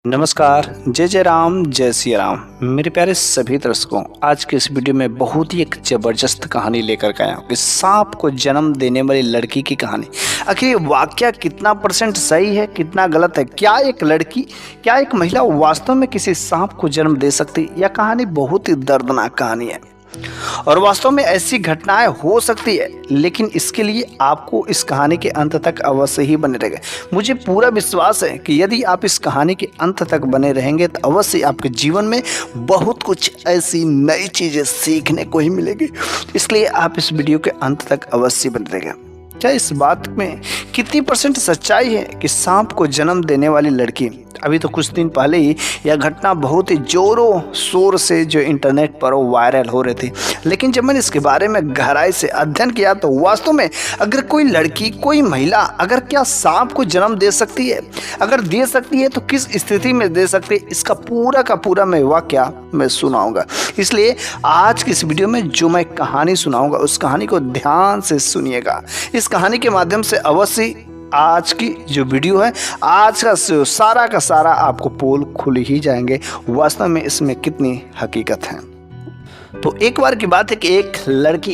नमस्कार। जय जय राम, जय सिया राम। मेरे प्यारे सभी दर्शकों, आज के इस वीडियो में बहुत ही एक ज़बरदस्त कहानी लेकर के आया हूँ कि सांप को जन्म देने वाली लड़की की कहानी। आखिर ये वाकया कितना परसेंट सही है, कितना गलत है? क्या एक लड़की, क्या एक महिला वास्तव में किसी सांप को जन्म दे सकती? यह कहानी बहुत ही दर्दनाक कहानी है और वास्तव में ऐसी घटनाएं हो सकती है, लेकिन इसके लिए आपको इस कहानी के अंत तक अवश्य ही बने रहेंगे। मुझे पूरा विश्वास है कि यदि आप इस कहानी के अंत तक बने रहेंगे तो अवश्य आपके जीवन में बहुत कुछ ऐसी नई चीज़ें सीखने को ही मिलेगी। इसलिए आप इस वीडियो के अंत तक अवश्य बने रहेंगे। क्या इस बात में कितनी परसेंट सच्चाई है कि सांप को जन्म देने वाली लड़की? अभी तो कुछ दिन पहले ही यह घटना बहुत ही जोरों शोर से जो इंटरनेट पर वायरल हो रही थी, लेकिन जब मैंने इसके बारे में गहराई से अध्ययन किया तो वास्तव में अगर कोई लड़की, कोई महिला अगर क्या सांप को जन्म दे सकती है, अगर दे सकती है तो किस स्थिति में दे सकती है, इसका पूरा का पूरा मैं वाकया मैं सुनाऊंगा। इसलिए आज की इस वीडियो में जो मैं कहानी सुनाऊंगा उस कहानी को ध्यान से सुनिएगा। इस कहानी के माध्यम से अवश्य आज की जो वीडियो है, आज का सारा आपको पोल खुल ही जाएंगे वास्तव में इसमें कितनी हकीकत है। तो एक बार की बात है कि एक लड़की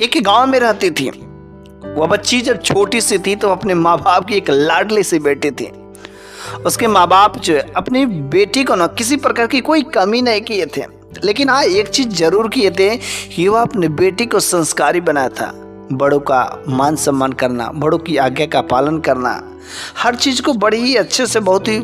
एक गांव में रहती थी। वह बच्ची जब छोटी सी थी तो अपने माँ बाप की एक लाडली सी बेटी थी। उसके माँ बाप जो अपनी बेटी को ना किसी प्रकार की कोई कमी नहीं किए थे, लेकिन हाँ एक चीज जरूर किए थे कि वह अपनी बेटी को संस्कारी बनाया था। बड़ों का मान सम्मान करना, बड़ों की आज्ञा का पालन करना, हर चीज़ को बड़ी ही अच्छे से, बहुत ही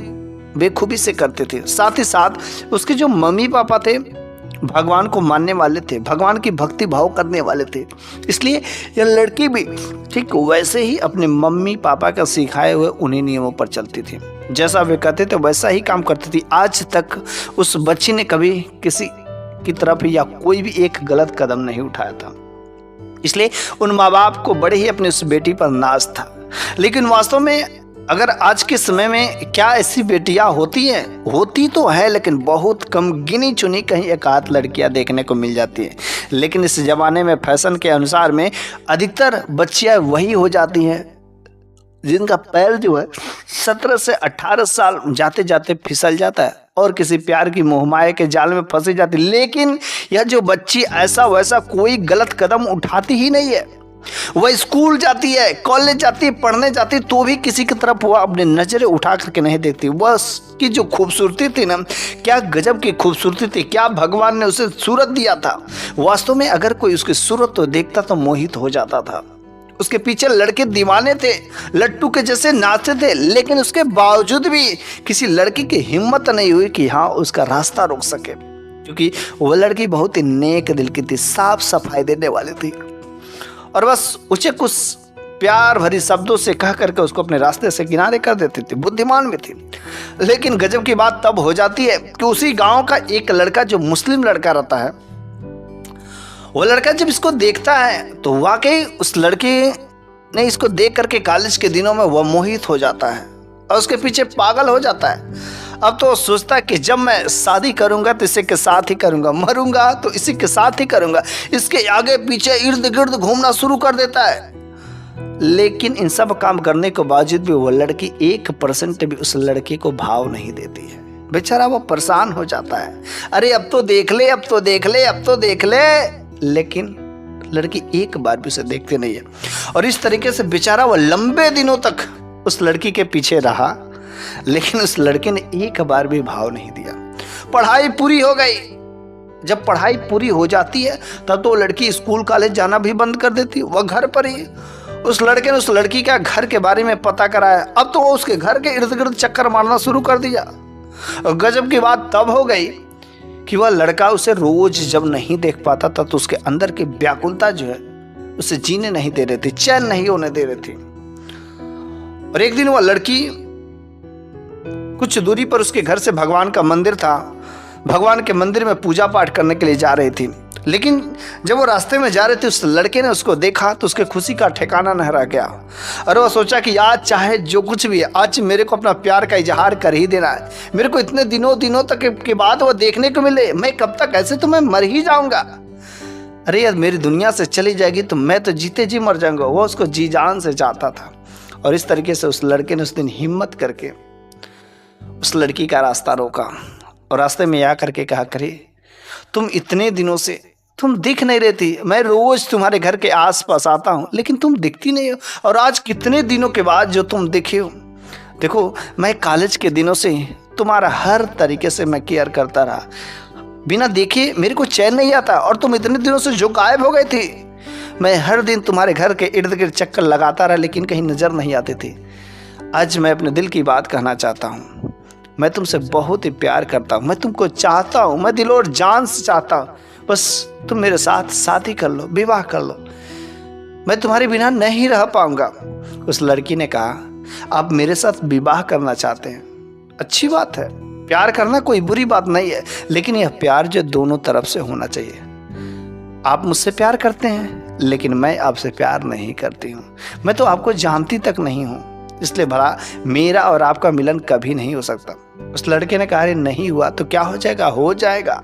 बेखूबी से करते थे। साथ ही साथ उसके जो मम्मी पापा थे भगवान को मानने वाले थे, भगवान की भक्ति भाव करने वाले थे। इसलिए यह लड़की भी ठीक वैसे ही अपने मम्मी पापा का सिखाए हुए उन्हीं नियमों पर चलती थी। जैसा वे कहते थे वैसा ही काम करती थी। आज तक उस बच्ची ने कभी किसी की तरफ या कोई भी एक गलत कदम नहीं उठाया था। इसलिए उन माँ बाप को बड़े ही अपनी उस बेटी पर नाज था। लेकिन वास्तव में अगर आज के समय में क्या ऐसी बेटियां होती हैं? होती तो है, लेकिन बहुत कम, गिनी चुनी कहीं एक आध लड़कियां देखने को मिल जाती हैं। लेकिन इस जमाने में फैशन के अनुसार में अधिकतर बच्चियां वही हो जाती हैं जिनका पैर जो है 17 से 18 साल जाते जाते फिसल जाता है और किसी प्यार की मोहमाया के जाल में फंसी जाती। लेकिन यह जो बच्ची ऐसा वैसा कोई गलत कदम उठाती ही नहीं है। वह स्कूल जाती है, कॉलेज जाती है, पढ़ने जाती है, तो भी किसी की तरफ वह अपनी नजरें उठा करके नहीं देखती। वह की जो खूबसूरती थी ना, क्या गजब की खूबसूरती थी, क्या भगवान ने उसे सूरत दिया था। वास्तव में अगर कोई उसकी सूरत तो देखता तो मोहित हो जाता था। उसके पीछे लड़के दीवाने थे, लट्टू के जैसे नाचते थे, लेकिन उसके बावजूद भी किसी लड़की की हिम्मत नहीं हुई कि हाँ उसका रास्ता रोक सके, क्योंकि वो लड़की बहुत ही नेक दिल की थी, साफ सफाई देने वाली थी और बस उसे कुछ प्यार भरी शब्दों से कह करके उसको अपने रास्ते से किनारे कर देती थी। बुद्धिमान भी थी। लेकिन गजब की बात तब हो जाती है कि उसी गांव का एक लड़का, जो मुस्लिम लड़का रहता है, वो लड़का जब इसको देखता है तो वाकई उस लड़के ने इसको देख करके कॉलेज के दिनों में वह मोहित हो जाता है और उसके पीछे पागल हो जाता है। अब तो सोचता है कि जब मैं शादी करूंगा तो इसी के साथ ही करूंगा, मरूंगा तो इसी के साथ ही करूंगा। इसके आगे पीछे इर्द गिर्द घूमना शुरू कर देता है। लेकिन इन सब काम करने के बावजूद भी वो लड़की 1% भी उस लड़के को भाव नहीं देती है। बेचारा वो परेशान हो जाता है, अरे अब तो देख ले, अब तो देख ले, अब तो देख ले। लेकिन लड़की एक बार भी उसे देखती नहीं है और इस तरीके से बेचारा वो लंबे दिनों तक उस लड़की के पीछे रहा, लेकिन उस लड़के ने एक बार भी भाव नहीं दिया। पढ़ाई पूरी हो गई। जब पढ़ाई पूरी हो जाती है तब तो वो लड़की स्कूल कॉलेज जाना भी बंद कर देती है। वह घर पर ही, उस लड़के ने उस लड़की का घर के बारे में पता कराया। अब तो वो उसके घर के इर्द गिर्द चक्कर मारना शुरू कर दिया। और गजब की बात तब हो गई कि वह लड़का उसे रोज जब नहीं देख पाता था तो उसके अंदर की व्याकुलता जो है उसे जीने नहीं दे रही थी, चैन नहीं होने दे रही थी। और एक दिन वह लड़की कुछ दूरी पर उसके घर से भगवान का मंदिर था, भगवान के मंदिर में पूजा पाठ करने के लिए जा रही थी। लेकिन जब वो रास्ते में जा रहे थे उस लड़के ने उसको देखा तो उसके खुशी का ठिकाना न रह गया और वह सोचा कि आज चाहे जो कुछ भी है, आज मेरे को अपना प्यार का इजहार कर ही देना है। मेरे को इतने दिनों तक के बाद वो देखने को मिले, मैं कब तक ऐसे तो मैं मर ही जाऊंगा। अरे यार मेरी दुनिया से चली जाएगी तो मैं तो जीते जी मर जाऊंगा। वो उसको जी जान से चाहता था और इस तरीके से उस लड़के ने उस दिन हिम्मत करके उस लड़की का रास्ता रोका और रास्ते में आ करके कहा, करे तुम इतने दिनों से तुम दिख नहीं रहती, मैं रोज तुम्हारे घर के आसपास आता हूँ लेकिन तुम दिखती नहीं हो, और आज कितने दिनों के बाद जो तुम दिखे हो। देखो मैं कॉलेज के दिनों से तुम्हारा हर तरीके से मैं केयर करता रहा, बिना देखे मेरे को चैन नहीं आता, और तुम इतने दिनों से जो गायब हो गए थे, मैं हर दिन तुम्हारे घर के इर्द गिर्द चक्कर लगाता रहा लेकिन कहीं नज़र नहीं आते थे। आज मैं अपने दिल की बात कहना चाहता हूँ, मैं तुमसे बहुत ही प्यार करता हूँ, मैं तुमको चाहता हूँ, मैं दिल और जान से चाहता हूँ, बस तुम मेरे साथ शादी कर लो, विवाह कर लो, मैं तुम्हारे बिना नहीं रह पाऊंगा। उस लड़की ने कहा, आप मेरे साथ विवाह करना चाहते हैं, अच्छी बात है, प्यार करना कोई बुरी बात नहीं है, लेकिन यह प्यार जो दोनों तरफ से होना चाहिए। आप मुझसे प्यार करते हैं लेकिन मैं आपसे प्यार नहीं करती हूँ, मैं तो आपको जानती तक नहीं हूँ, इसलिए भला मेरा और आपका मिलन कभी नहीं हो सकता। उस लड़के ने कहा, अरे नहीं हुआ तो क्या हो जाएगा, हो जाएगा,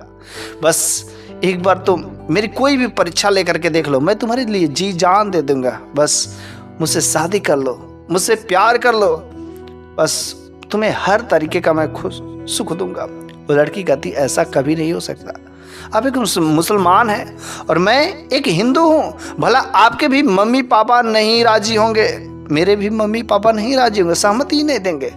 बस एक बार तुम मेरी कोई भी परीक्षा लेकर के देख लो, मैं तुम्हारे लिए जी जान दे दूंगा, बस मुझसे शादी कर लो, मुझसे प्यार कर लो, बस तुम्हें हर तरीके का मैं खुश सुख दूंगा। वो लड़की कहती, ऐसा कभी नहीं हो सकता, आप एक मुसलमान हैं और मैं एक हिंदू हूँ, भला आपके भी मम्मी पापा नहीं राजी होंगे, मेरे भी मम्मी पापा नहीं राजी होंगे, सहमति ही नहीं देंगे।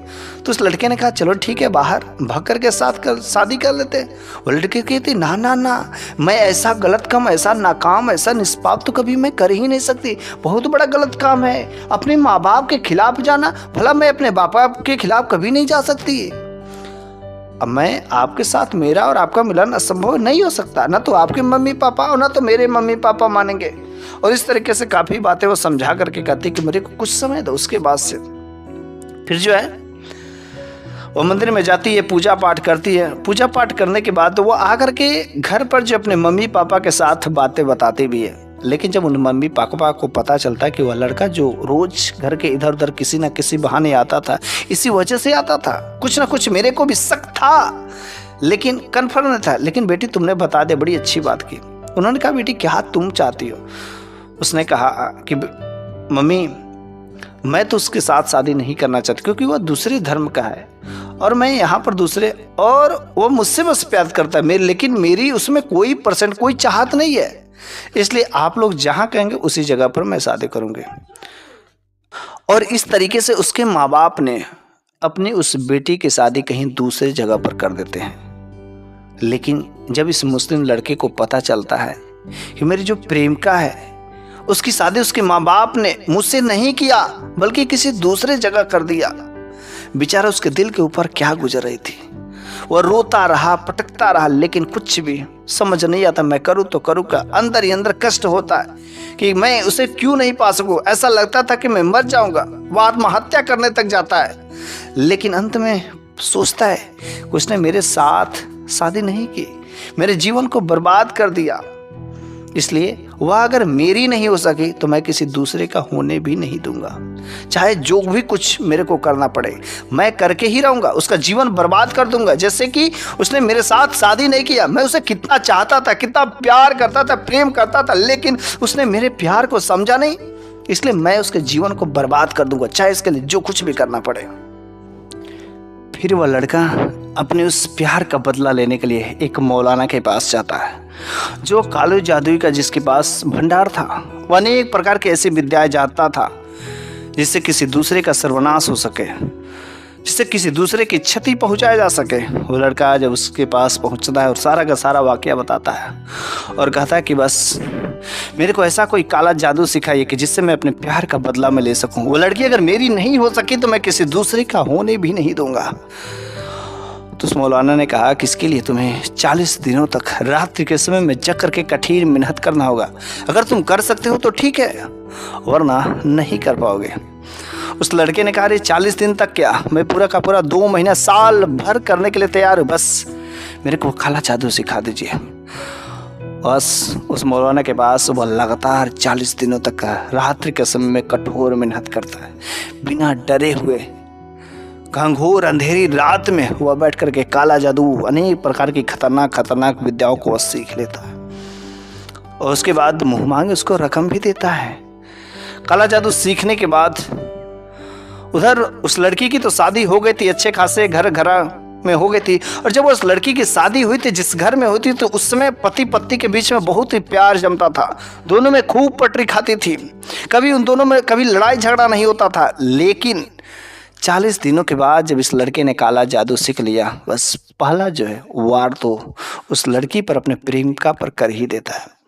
तो उस लड़के ने कहा, चलो ठीक है, बाहर भक्कर के साथ शादी कर लेते। वो लड़के कहती, ना ना ना, मैं ऐसा गलत काम, ऐसा नाकाम, ऐसा निष्पाप तो कभी मैं कर ही नहीं सकती, बहुत बड़ा गलत काम है अपने माँ बाप के खिलाफ जाना, भला मैं अपने बाप के खिलाफ कभी नहीं जा सकती। अब मैं आपके साथ मेरा और आपका मिलन असंभव नहीं हो सकता, ना तो आपके मम्मी पापा और ना तो मेरे मम्मी पापा मानेंगे। और इस तरीके से काफ़ी बातें वो समझा करके कहती कि मेरे को कुछ समय दो। उसके बाद से फिर जो है वो मंदिर में जाती है, पूजा पाठ करती है। पूजा पाठ करने के बाद वो आकर के घर पर जो अपने मम्मी पापा के साथ बातें बताती भी है, लेकिन जब उन मम्मी पापा को पता चलता है कि वह लड़का जो रोज घर के इधर उधर किसी न किसी बहाने आता था, इसी वजह से आता था, कुछ ना कुछ मेरे को भी शक था लेकिन कन्फर्म नहीं था। लेकिन बेटी तुमने बता दे, बड़ी अच्छी बात की। उन्होंने कहा, बेटी क्या तुम चाहती हो? उसने कहा कि मम्मी मैं तो उसके साथ शादी नहीं करना चाहती क्योंकि वह दूसरे धर्म का है और मैं यहाँ पर दूसरे, और वो मुझसे बस प्यार करता है मेरे, लेकिन मेरी उसमें कोई परसेंट कोई चाहत नहीं है, इसलिए आप लोग जहाँ कहेंगे उसी जगह पर मैं शादी करूँगी। और इस तरीके से उसके माँ बाप ने अपनी उस बेटी की शादी कहीं दूसरे जगह पर कर देते हैं। लेकिन जब इस मुस्लिम लड़के को पता चलता है कि मेरी जो प्रेमिका है उसकी शादी उसके माँ बाप ने मुझसे नहीं किया बल्कि किसी दूसरे जगह कर दिया, बेचारा उसके दिल के ऊपर क्या गुजर रही थी। वह रोता रहा, पटकता रहा, लेकिन कुछ भी समझ नहीं आता, मैं करूँ तो करूँ क्या। अंदर ही अंदर कष्ट होता है कि मैं उसे क्यों नहीं पा सकूँ। ऐसा लगता था कि मैं मर जाऊंगा, वह आत्महत्या करने तक जाता है, लेकिन अंत में सोचता है उसने मेरे साथ शादी नहीं की, मेरे जीवन को बर्बाद कर दिया, इसलिए वह अगर मेरी नहीं हो सकी तो मैं किसी दूसरे का होने भी नहीं दूंगा, चाहे जो भी कुछ मेरे को करना पड़े मैं करके ही रहूंगा, उसका जीवन बर्बाद कर दूंगा। जैसे कि उसने मेरे साथ शादी नहीं किया, मैं उसे कितना चाहता था, कितना प्यार करता था, प्रेम करता था, लेकिन उसने मेरे प्यार को समझा नहीं, इसलिए मैं उसके जीवन को बर्बाद कर दूंगा, चाहे इसके लिए जो कुछ भी करना पड़े। फिर वह लड़का अपने उस प्यार का बदला लेने के लिए एक मौलाना के पास जाता है जो कालू जादुई का, जिसके पास भंडार था। वह अनेक प्रकार की ऐसी विद्याएं जानता था जिससे किसी दूसरे का सर्वनाश हो सके, जिससे किसी दूसरे की क्षति पहुंचाया जा सके। वो लड़का जब उसके पास पहुंचता है और सारा का सारा वाकया बताता है और कहता है कि बस मेरे को ऐसा कोई काला जादू सिखाइए कि जिससे मैं अपने प्यार का बदला में ले सकूं। वो लड़की अगर मेरी नहीं हो सकी तो मैं किसी दूसरे का होने भी नहीं दूंगा। तो उस मौलाना ने कहा कि इसके लिए तुम्हें 40 दिनों तक रात्रि के समय में जग करके कठिन मेहनत करना होगा। अगर तुम कर सकते हो तो ठीक है, वरना नहीं कर पाओगे। उस लड़के ने कहा, अरे 40 दिन तक क्या, मैं पूरा का पूरा 2 महीना साल भर करने के लिए तैयार हूँ, बस मेरे को काला जादू सिखा दीजिए। बस उस मौलाना के पास वह लगातार 40 दिनों तक रात्रि के समय में कठोर मेहनत करता है, बिना डरे हुए। घंघोर अंधेरी रात में वह बैठ करके काला जादू, अनेक प्रकार की खतरनाक विद्याओं को सीख लेता है और उसके बाद मुँह मांगे उसको रकम भी देता है। काला जादू सीखने के बाद उधर उस लड़की की तो शादी हो गई थी, अच्छे खासे घर में हो गई थी। और जब उस लड़की की शादी हुई थी जिस घर में हुई थी, तो उस समय पति पत्नी के बीच में बहुत ही प्यार जमता था। दोनों में खूब पटरी खाती थी, कभी उन दोनों में कभी लड़ाई झगड़ा नहीं होता था। लेकिन 40 दिनों के बाद जब इस लड़के ने काला जादू सीख लिया, बस पहला जो है वार तो उस लड़की पर, अपने प्रेमिका पर कर ही देता है।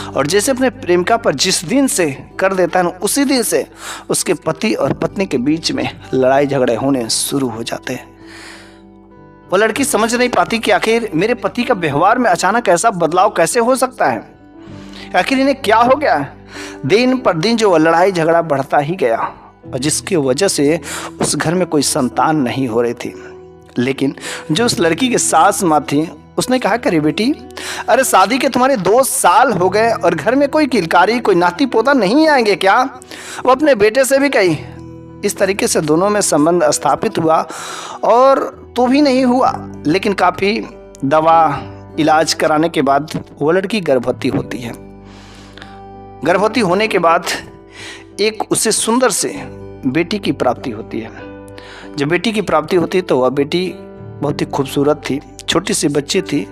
और जैसे अपने प्रेमिका पर जिस दिन से कर देता है, उसी दिन से उसके पति और पत्नी के बीच में लड़ाई झगड़े होने शुरू हो जाते हैं। वो लड़की समझ नहीं पाती कि आखिर मेरे पति का व्यवहार में अचानक ऐसा बदलाव कैसे हो सकता है, आखिर इन्हें क्या हो गया। दिन पर दिन जो लड़ाई झगड़ा बढ़ता ही गया, और जिसकी वजह से उस घर में कोई संतान नहीं हो रही थी। लेकिन जो उस लड़की के सास माँ थी, उसने कहा, करे बेटी, अरे शादी के तुम्हारे 2 साल हो गए और घर में कोई किलकारी, कोई नाती पोता नहीं आएंगे क्या? वो अपने बेटे से भी कही। इस तरीके से दोनों में संबंध स्थापित हुआ, और तो भी नहीं हुआ, लेकिन काफ़ी दवा इलाज कराने के बाद वो लड़की गर्भवती होती है। गर्भवती होने के बाद एक उसे सुंदर से बेटी की प्राप्ति होती है। जब बेटी की प्राप्ति होती है तो वह बेटी बहुत ही खूबसूरत थी, छोटी सी बच्ची थी,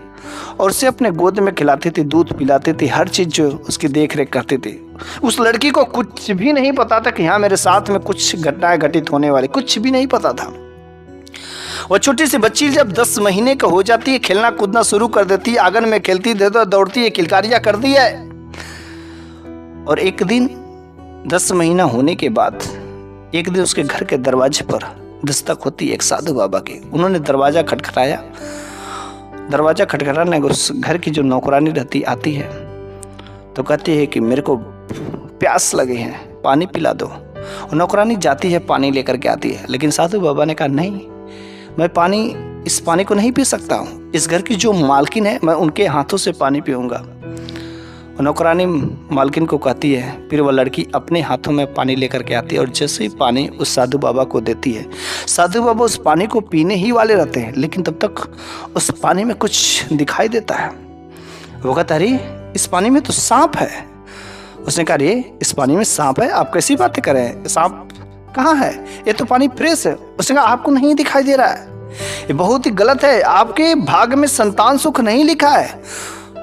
और उसे अपने गोद में खिलाती थी, दूध पिलाती थी, हर चीज़ जो उसकी देख रेख करती थी। उस लड़की को कुछ भी नहीं पता था कि हाँ मेरे साथ में कुछ घटनाएं घटित होने वाली, कुछ भी नहीं पता था। वह छोटी सी बच्ची जब 10 महीने का हो जाती है, खेलना कूदना शुरू कर देती है, आंगन में खेलती दौड़ती है, किलकारियां कर दी है। और एक दिन 10 महीना होने के बाद एक दिन उसके घर के दरवाजे पर दस्तक होती है एक साधु बाबा की। उन्होंने दरवाज़ा खटखटाया। दरवाज़ा खटखटाने उस घर की जो नौकरानी रहती आती है, तो कहती है कि मेरे को प्यास लगी है, पानी पिला दो। और नौकरानी जाती है, पानी लेकर के आती है। लेकिन साधु बाबा ने कहा, नहीं, मैं इस पानी को नहीं पी सकता हूँ। इस घर की जो मालकिन है, मैं उनके हाथों से पानी पीऊँगा। नौकरानी मालकिन को कहती है। फिर वह लड़की अपने हाथों में पानी लेकर के आती है, और जैसे ही पानी उस साधु बाबा को देती है, साधु बाबा उस पानी को पीने ही वाले रहते हैं, लेकिन तब तक उस पानी में कुछ दिखाई देता है। वो कहता, अरे इस पानी में तो सांप है। उसने कहा, अरे इस पानी में सांप है? आप कैसी बातें कर रहे हैं, सांप कहाँ है? ये तो पानी फ्रेश है। उसने कहा, आपको नहीं दिखाई दे रहा है, ये बहुत ही गलत है, आपके भाग्य में संतान सुख नहीं लिखा है।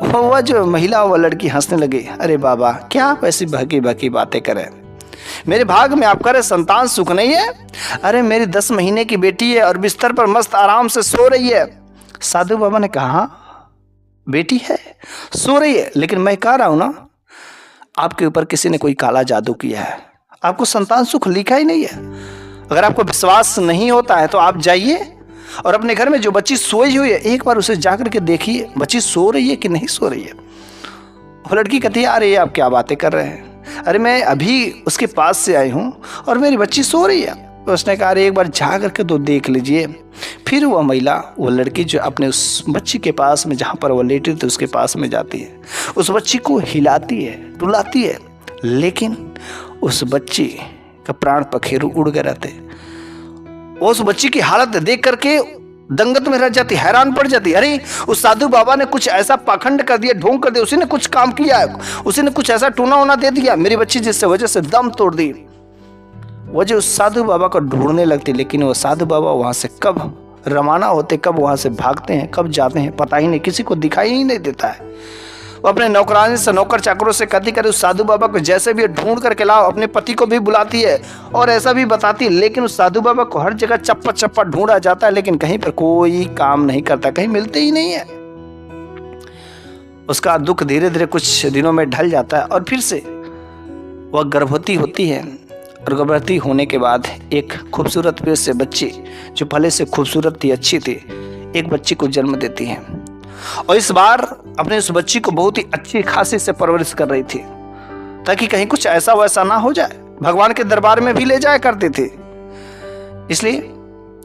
वह जो महिला, वह लड़की हंसने लगी, अरे बाबा क्या आप ऐसी बहकी बहकी बातें करें, मेरे भाग में आप करें संतान सुख नहीं है? अरे मेरी 10 महीने की बेटी है और बिस्तर पर मस्त आराम से सो रही है। साधु बाबा ने कहा, बेटी है, सो रही है, लेकिन मैं कह रहा हूं ना, आपके ऊपर किसी ने कोई काला जादू किया है, आपको संतान सुख लिखा ही नहीं है। अगर आपको विश्वास नहीं होता है तो आप जाइए और अपने घर में जो बच्ची सोई हुई है, एक बार उसे जाकर के देखिए, बच्ची सो रही है कि नहीं सो रही है। वो लड़की कहती है, अरे आप क्या बातें कर रहे हैं, अरे मैं अभी उसके पास से आई हूँ और मेरी बच्ची सो रही है। तो उसने कहा, अरे एक बार जा करके तो देख लीजिए। फिर वह महिला, वो लड़की जो अपने उस बच्ची के पास में, जहाँ पर वो लेटी थी, उसके पास में जाती है, उस बच्ची को हिलाती है, डुलाती है, लेकिन उस बच्ची का प्राण पखेरु उड़ गए रहते। उस बच्ची की हालत देख करके दंगत में रह जाती, हैरान पड़ जाती, अरे उस साधु बाबा ने कुछ ऐसा पाखंड कर दिया, ढोंग कर दिया, उसी ने कुछ काम किया है, उसी ने कुछ ऐसा टूना उना दे दिया मेरी बच्ची, जिससे वजह से दम तोड़ दी। वजह उस साधु बाबा को ढूंढने लगती, लेकिन वो साधु बाबा वहां से कब रवाना होते, कब वहां से भागते हैं, कब जाते हैं, पता ही नहीं, किसी को दिखाई ही नहीं देता है। वो अपने नौकरानी से, नौकर चाकरों से कहती करे, उस साधु बाबा को जैसे भी ढूंढ करके लाओ। अपने पति को भी बुलाती है और ऐसा भी बताती है, लेकिन उस साधु बाबा को हर जगह चप्पा चप्पा ढूंढा जाता है, लेकिन कहीं पर कोई काम नहीं करता, कहीं मिलते ही नहीं है। उसका दुख धीरे धीरे कुछ दिनों में ढल जाता है और फिर से वह गर्भवती होती है। और गर्भवती होने के बाद एक खूबसूरत पेट से बच्ची, जो पहले से खूबसूरत थी, अच्छी थी, एक बच्ची को जन्म देती है। और इस बार अपने उस बच्ची को बहुत ही अच्छी खासी से परवरिश कर रही थी, ताकि कहीं कुछ ऐसा वैसा ना हो जाए। भगवान के दरबार में भी ले जाया करते थे, इसलिए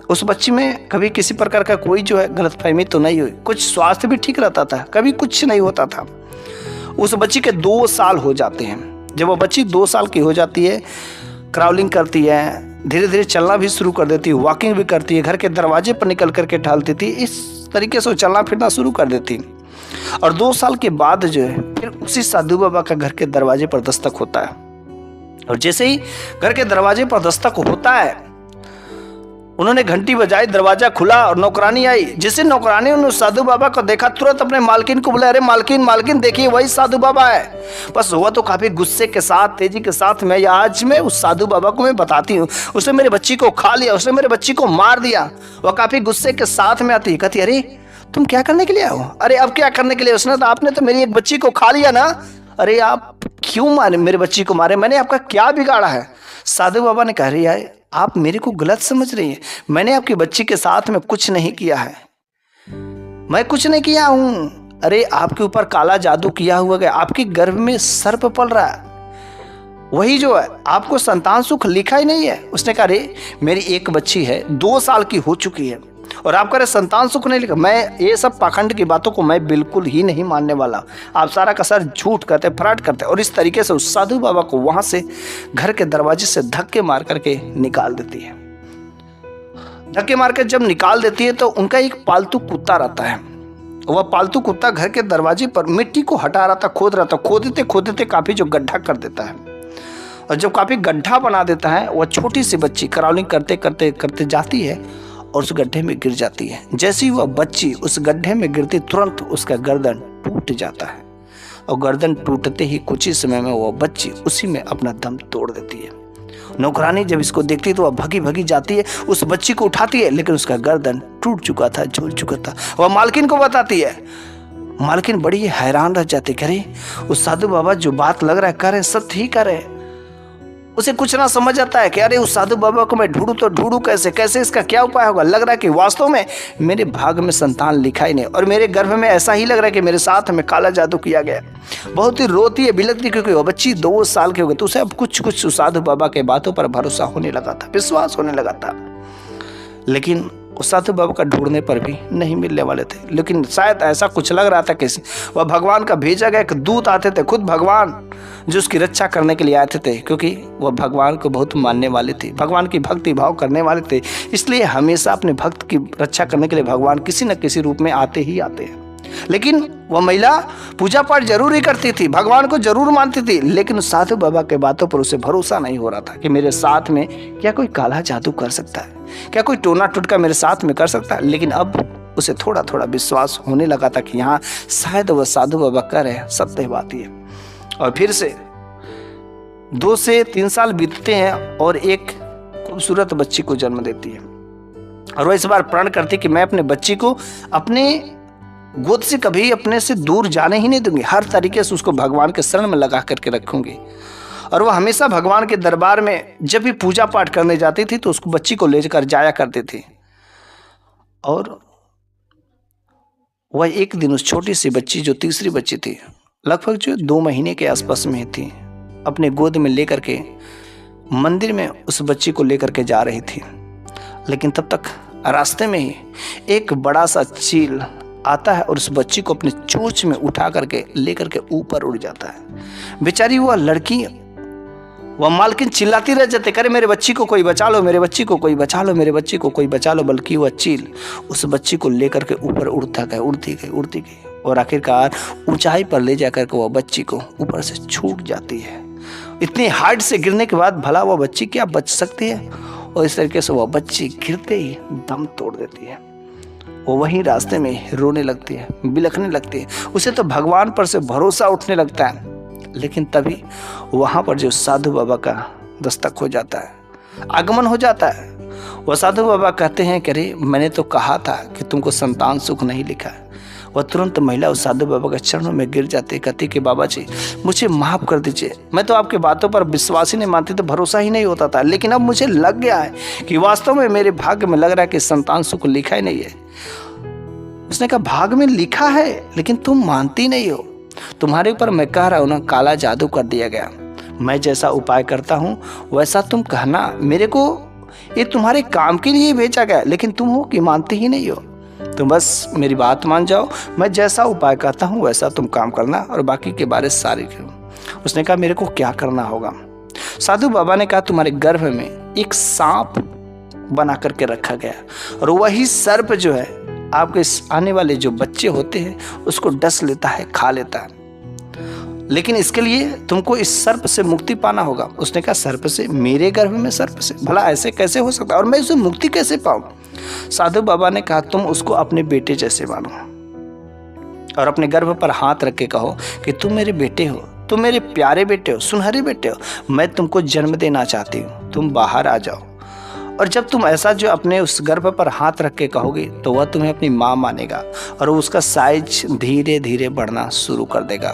उस बच्ची में कभी किसी प्रकार का कोई जो है गलतफहमी तो नहीं हुई। कुछ स्वास्थ्य भी ठीक रहता था, कभी कुछ नहीं होता था। उस बच्ची के 2 साल हो जाते हैं। जब वो बच्ची 2 साल की हो जाती है, क्राउलिंग करती है, धीरे धीरे चलना भी शुरू कर देती है, वॉकिंग भी करती है, घर के दरवाजे पर निकल करके टहलती थी, इस तरीके से वो चलना फिरना शुरू कर देती। और 2 साल के बाद जो है फिर उसी साधु बाबा का घर के दरवाजे पर दस्तक होता है। और जैसे ही घर के दरवाजे पर दस्तक होता है, उन्होंने घंटी बजाई, दरवाजा खुला और नौकरानी आई। जिसे नौकरानी ने उस साधु बाबा को देखा, तुरंत अपने मालकिन को बुलाया, अरे मालकिन मालकिन देखिए वही साधु बाबा है। बस हुआ तो काफी गुस्से के साथ, तेजी के साथ, मैं उस साधु बाबा को मैं बताती हूँ, उसने मेरे बच्ची को खा लिया, उसने मेरे बच्ची को मार दिया। वह काफी गुस्से के साथ में आती है, कहती अरे तुम क्या करने के लिए आओ? अरे अब क्या करने के लिए? उसने तो आपने तो मेरी एक बच्ची को खा लिया ना। अरे आप क्यों मारे मेरे बच्ची को? मारे मैंने आपका क्या बिगाड़ा है? साधु बाबा ने कह रही है आप मेरे को गलत समझ रही है, मैंने आपकी बच्ची के साथ में कुछ नहीं किया है, मैं कुछ नहीं किया हूं। अरे आपके ऊपर काला जादू किया हुआ है, आपके गर्भ में सर्प पल रहा है, वही जो है आपको संतान सुख लिखा ही नहीं है। उसने कहा अरे मेरी एक बच्ची है, 2 साल की हो चुकी है और आप कह रहे संतान सुख नहीं लिखा। मैं ये सब पाखंड की बातों को मैं बिल्कुल ही नहीं मानने वाला। आप सारा का सारा झूठ करते, फ्रॉड करते। और इस तरीके से उस साधु बाबा को वहां से घर के दरवाजे से धक्के मार करके निकाल देती है। धक्के मार कर जब निकाल देती है तो उनका एक पालतू कुत्ता रहता है। वह पालतू कुत्ता घर के दरवाजे पर मिट्टी को हटा रहा था, खोद रहा था। खोदते खोदते काफी जो गड्ढा कर देता है और जब काफी गड्ढा बना देता है, वह छोटी सी बच्ची क्राउलिंग करते करते करते जाती है और उस गड्ढे में गिर जाती है। जैसे ही वह बच्ची उस गड्ढे में गिरती, तुरंत उसका गर्दन टूट जाता है और गर्दन टूटते ही कुछ ही समय में वह बच्ची उसी में अपना दम तोड़ देती है। नौकरानी जब इसको देखती है तो वह भगी भगी जाती है, उस बच्ची को उठाती है, लेकिन उसका गर्दन टूट चुका था, झूल चुका था। वह मालकिन को बताती है। मालकिन बड़ी हैरान रह जाती, करे उस साधु बाबा जो बात लग रहा है कर रहे, सत्य ही कर रहे। उसे कुछ ना समझ आता है कि अरे उस साधु बाबा को मैं ढूंढूं तो ढूंढूं कैसे, कैसे इसका क्या उपाय होगा। लग रहा है कि वास्तव में मेरे भाग में संतान लिखा ही नहीं और मेरे गर्भ में ऐसा ही लग रहा है कि मेरे साथ में काला जादू किया गया। बहुत ही रोती है, बिलखती, क्योंकि वो बच्ची 2 साल की हो गई। तो उसे अब कुछ उस साधु बाबा के बातों पर भरोसा होने लगा था, विश्वास होने लगा था। लेकिन उस साधु बाबा का ढूंढने पर भी नहीं मिलने वाले थे। लेकिन शायद ऐसा कुछ लग रहा था कि वह भगवान का भेजा गया एक दूत आते थे, खुद भगवान जो उसकी रक्षा करने के लिए आए थे, क्योंकि वह भगवान को बहुत मानने वाले थे, भगवान की भक्ति भाव करने वाले थे। इसलिए हमेशा अपने भक्त की रक्षा करने के लिए भगवान किसी न किसी रूप में आते ही आते हैं। लेकिन वह महिला पूजा पाठ जरूर ही करती थी, भगवान को जरूर मानती थी, लेकिन उस साधु बाबा के बातों पर उसे भरोसा नहीं हो रहा था कि मेरे साथ में क्या कोई काला जादू कर सकता है, क्या कोई टोना टुटका मेरे साथ में कर सकता है। लेकिन अब उसे थोड़ा थोड़ा विश्वास होने लगा था कि यहाँ शायद वह साधु बाबा कह रहे हैं सत्य बात ही है। और फिर से 2 से 3 साल बीतते हैं और एक खूबसूरत बच्ची को जन्म देती है। और वह इस बार प्रण करती कि मैं अपने बच्ची को अपने गोद से कभी अपने से दूर जाने ही नहीं दूंगी, हर तरीके से उसको भगवान के शरण में लगा करके रखूंगी। और वह हमेशा भगवान के दरबार में जब भी पूजा पाठ करने जाती थी तो उसको बच्ची को लेकर जाया करती थी। और वह एक दिन उस छोटी सी बच्ची जो तीसरी बच्ची थी, लगभग जो 2 महीने के आसपास में थी, अपने गोद में लेकर के मंदिर में उस बच्ची को लेकर के जा रही थी। लेकिन तब तक रास्ते में ही एक बड़ा सा चील आता है और उस बच्ची को अपने चोंच में उठा करके लेकर के ऊपर उड़ जाता है। बेचारी वह लड़की, वह मालकिन चिल्लाती रह जाती, करे मेरे बच्ची को कोई बचा लो, मेरे बच्ची को कोई बचा लो, मेरे बच्ची को कोई बचा लो। बल्कि वह चील उस बच्ची को लेकर के ऊपर उड़ती गई और आखिरकार ऊंचाई पर ले जाकर के वह बच्ची को ऊपर से छूट जाती है। इतनी हाइट से गिरने के बाद भला वह बच्ची क्या बच सकती है? और इस तरीके से वह बच्ची गिरते ही दम तोड़ देती है। वो वहीं रास्ते में रोने लगती है, बिलखने लगती है। उसे तो भगवान पर से भरोसा उठने लगता है। लेकिन तभी वहाँ पर जो साधु बाबा का दस्तक हो जाता है, आगमन हो जाता है। वह साधु बाबा कहते हैं कि अरे मैंने तो कहा था कि तुमको संतान सुख नहीं लिखा है। वह तुरंत महिला उस साधु बाबा के चरणों में गिर जाती, कहती कि बाबा जी मुझे माफ़ कर दीजिए, मैं तो आपकी बातों पर विश्वास ही नहीं मानती, तो भरोसा ही नहीं होता था। लेकिन अब मुझे लग गया है कि वास्तव में मेरे भाग्य में लग रहा है कि संतान सुख लिखा ही नहीं है। उसने कहा भाग में लिखा है लेकिन तुम मानती नहीं हो, तुम्हारे ऊपर मैं कह रहा हूँ ना काला जादू कर दिया गया। मैं जैसा उपाय करता हूँ वैसा तुम कहना, मेरे को ये तुम्हारे काम के लिए भेजा गया, लेकिन तुम हो कि मानती ही नहीं हो। तुम बस मेरी बात मान जाओ, मैं जैसा उपाय करता हूँ वैसा तुम काम करना और बाकी के बारे सारी करो। उसने कहा मेरे को क्या करना होगा? साधु बाबा ने कहा तुम्हारे गर्भ में एक सांप बना करके रखा गया और वही सर्प जो है आपके आने वाले जो बच्चे होते हैं उसको डस लेता है, खा लेता है। लेकिन इसके लिए तुमको इस सर्प से मुक्ति पाना होगा। उसने कहा सर्प से? मेरे गर्भ में सर्प से? भला ऐसे कैसे हो सकता है और मैं इससे मुक्ति कैसे पाऊं? साधु बाबा ने कहा तुम उसको अपने बेटे जैसे मानो और अपने गर्भ पर हाथ रख के कहो कि तुम मेरे बेटे हो, तुम मेरे प्यारे बेटे हो, सुनहरे बेटे हो, मैं तुमको जन्म देना चाहती हूँ, तुम बाहर आ जाओ। और जब तुम ऐसा जो अपने उस गर्भ पर हाथ रख के कहोगे तो वह तुम्हें अपनी माँ मानेगा और उसका साइज धीरे धीरे बढ़ना शुरू कर देगा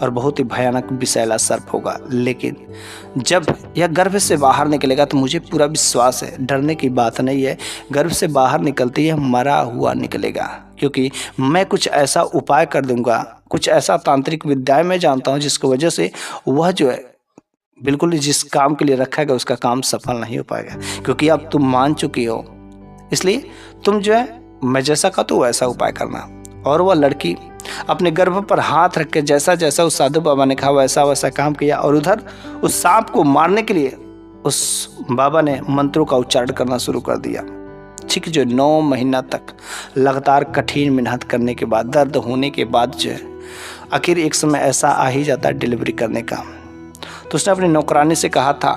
और बहुत ही भयानक विषैला सर्प होगा। लेकिन जब यह गर्भ से बाहर निकलेगा तो मुझे पूरा विश्वास है, डरने की बात नहीं है, गर्भ से बाहर निकलते ही मरा हुआ निकलेगा, क्योंकि मैं कुछ ऐसा उपाय कर दूंगा, कुछ ऐसा तांत्रिक विद्याएं मैं जानता हूं जिसकी वजह से वह जो है बिल्कुल जिस काम के लिए रखा गया उसका काम सफल नहीं हो पाएगा, क्योंकि अब तुम मान चुकी हो। इसलिए तुम जो है मैं जैसा कहता तो वैसा उपाय करना। और वह लड़की अपने गर्भ पर हाथ रख के जैसा जैसा उस साधु बाबा ने कहा वैसा वैसा काम किया और उधर उस सांप को मारने के लिए उस बाबा ने मंत्रों का उच्चारण करना शुरू कर दिया। ठीक जो 9 महीना तक लगातार कठिन मेहनत करने के बाद, दर्द होने के बाद जो है आखिर एक समय ऐसा आ ही जाता है डिलीवरी करने का। तो उसने अपनी नौकरानी से कहा था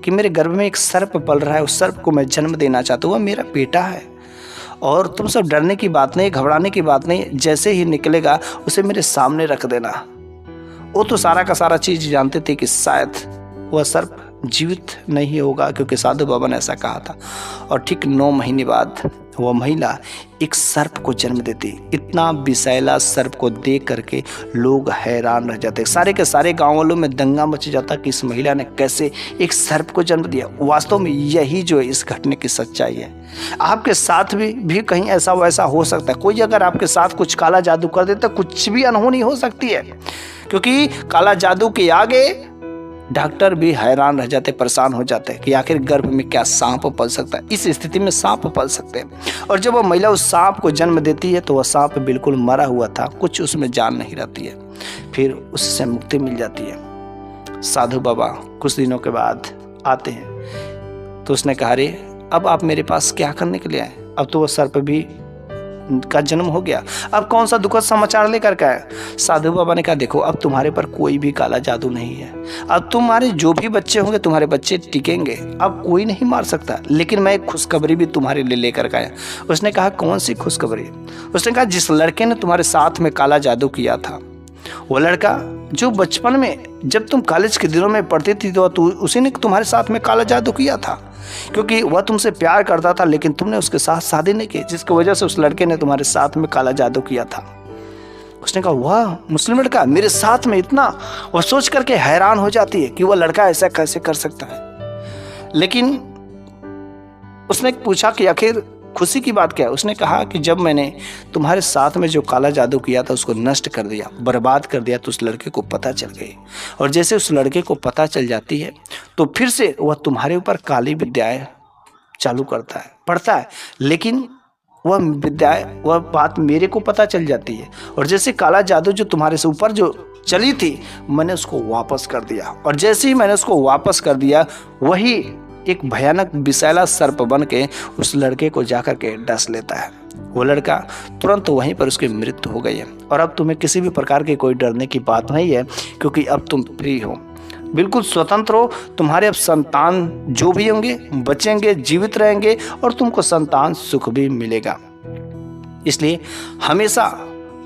कि मेरे गर्भ में एक सर्प पल रहा है, उस सर्प को मैं जन्म देना चाहता हूँ, वह मेरा बेटा है और तुम सब डरने की बात नहीं, घबराने की बात नहीं, जैसे ही निकलेगा उसे मेरे सामने रख देना। वो तो सारा का सारा चीज़ जानते थे कि शायद वह सर्प जीवित नहीं होगा, क्योंकि साधु बाबा ने ऐसा कहा था। और ठीक 9 महीने बाद वह महिला एक सर्प को जन्म देती। इतना विषैला सर्प को देख करके लोग हैरान रह जाते, सारे के सारे गाँव वालों में दंगा मच जाता कि इस महिला ने कैसे एक सर्प को जन्म दिया। वास्तव में यही जो है इस घटने की सच्चाई है। आपके साथ भी कहीं ऐसा वैसा हो सकता है। कोई अगर आपके साथ कुछ काला जादू कर दे तो कुछ भी अनहोनी हो सकती है, क्योंकि काला जादू के आगे डॉक्टर भी हैरान रह जाते, परेशान हो जाते हैं कि आखिर गर्भ में क्या सांप पल सकता है। इस स्थिति में सांप पल सकते हैं। और जब वह महिला उस सांप को जन्म देती है तो वह सांप बिल्कुल मरा हुआ था, कुछ उसमें जान नहीं रहती है, फिर उससे मुक्ति मिल जाती है। साधु बाबा कुछ दिनों के बाद आते हैं तो उसने कहा अरे अब आप मेरे पास क्या करने के लिए आए? अब तो वह सर्प भी का जन्म हो गया, अब कौन सा दुखद समाचार लेकर के आए? साधु बाबा ने कहा देखो अब तुम्हारे पर कोई भी काला जादू नहीं है, अब तुम्हारे जो भी बच्चे होंगे तुम्हारे बच्चे टिकेंगे, अब कोई नहीं मार सकता। लेकिन मैं एक खुशखबरी भी तुम्हारे लिए लेकर के आया। उसने कहा कौन सी खुशखबरी? उसने कहा जिस लड़के ने तुम्हारे साथ में काला जादू किया था, वो लड़का जो बचपन में जब तुम कॉलेज के दिनों में पढ़ती थी तो उसी ने तुम्हारे साथ में काला जादू किया था, क्योंकि वह तुमसे प्यार करता था लेकिन तुमने उसके साथ शादी नहीं की, जिसकी वजह से उस लड़के ने तुम्हारे साथ में काला जादू किया था। उसने कहा वाह मुस्लिम लड़का मेरे साथ में इतना, वह सोच करके हैरान हो जाती है कि वह लड़का ऐसा कैसे कर सकता है। लेकिन उसने पूछा कि आखिर खुशी की बात क्या है? उसने कहा कि जब मैंने तुम्हारे साथ में जो काला जादू किया था उसको नष्ट कर दिया, बर्बाद कर दिया, तो उस लड़के को पता चल गई। और जैसे उस लड़के को पता चल जाती है तो फिर से वह तुम्हारे ऊपर काली विद्याएं चालू करता है, पढ़ता है, लेकिन वह विद्याएं वह बात मेरे को पता चल जाती है। और जैसे काला जादू जो तुम्हारे से ऊपर जो चली थी मैंने उसको वापस कर दिया, और जैसे ही मैंने उसको वापस कर दिया वही एक भयानक विषैला सर्प बन के उस लड़के को जाकर के डस लेता है। वो लड़का तुरंत वहीं पर उसकी मृत्यु हो गई है। और अब तुम्हें किसी भी प्रकार की कोई डरने की बात नहीं है, क्योंकि अब तुम फ्री हो, बिल्कुल स्वतंत्र हो। तुम्हारे अब संतान जो भी होंगे बचेंगे, जीवित रहेंगे और तुमको संतान सुख भी मिलेगा। इसलिए हमेशा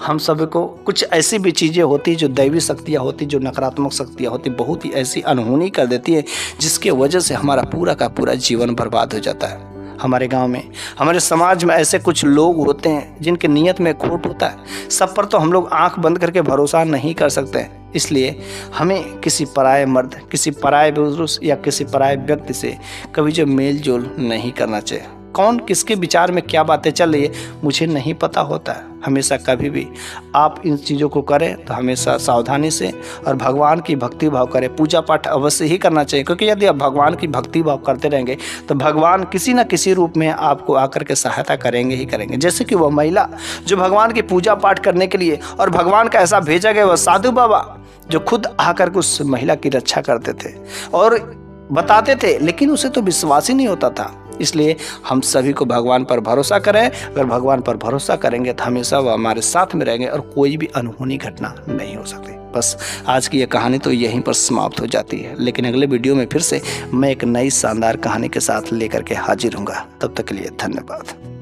हम सभी को कुछ ऐसी भी चीज़ें होती जो दैवी शक्तियाँ होती, जो नकारात्मक शक्तियाँ होती, बहुत ही ऐसी अनहोनी कर देती है जिसके वजह से हमारा पूरा का पूरा जीवन बर्बाद हो जाता है। हमारे गांव में, हमारे समाज में ऐसे कुछ लोग होते हैं जिनके नीयत में खोट होता है। सब पर तो हम लोग आंख बंद करके भरोसा नहीं कर सकते हैं। इसलिए हमें किसी पराये मर्द, किसी पराये पुरुष या किसी पराये व्यक्ति से कभी जो मेल जोल नहीं करना चाहिए। कौन किसके विचार में क्या बातें चल रही है मुझे नहीं पता होता है। हमेशा कभी भी आप इन चीज़ों को करें तो हमेशा सावधानी से और भगवान की भक्ति भाव करें। पूजा पाठ अवश्य ही करना चाहिए, क्योंकि यदि आप भगवान की भक्ति भाव करते रहेंगे तो भगवान किसी न किसी रूप में आपको आकर के सहायता करेंगे ही करेंगे। जैसे कि वह महिला जो भगवान की पूजा पाठ करने के लिए और भगवान का ऐसा भेजा गया वह साधु बाबा जो खुद आकर के उस महिला की रक्षा करते थे और बताते थे, लेकिन उसे तो विश्वास ही नहीं होता था। इसलिए हम सभी को भगवान पर भरोसा करें। अगर भगवान पर भरोसा करेंगे तो हमेशा वह हमारे साथ में रहेंगे और कोई भी अनहोनी घटना नहीं हो सकती। बस आज की यह कहानी तो यहीं पर समाप्त हो जाती है, लेकिन अगले वीडियो में फिर से मैं एक नई शानदार कहानी के साथ लेकर के हाजिर हूँगा। तब तक के लिए धन्यवाद।